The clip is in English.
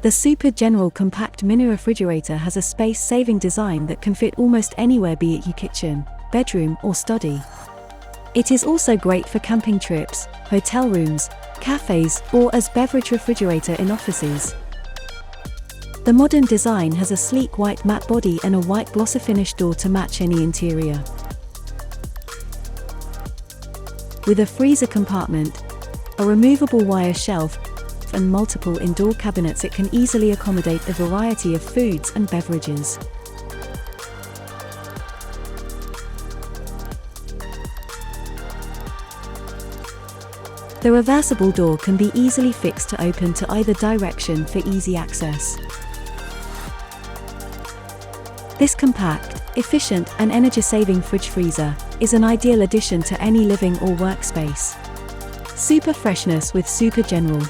The Super General Compact Mini Refrigerator has a space-saving design that can fit almost anywhere, be it your kitchen, bedroom, or study. It is also great for camping trips, hotel rooms, cafes, or as beverage refrigerator in offices. The modern design has a sleek white matte body and a white glossy finish door to match any interior. With a freezer compartment, a removable wire shelf, and multiple indoor cabinets, it can easily accommodate a variety of foods and beverages. The reversible door can be easily fixed to open to either direction for easy access. This compact, efficient, and energy-saving fridge freezer is an ideal addition to any living or workspace. Super freshness with Super General.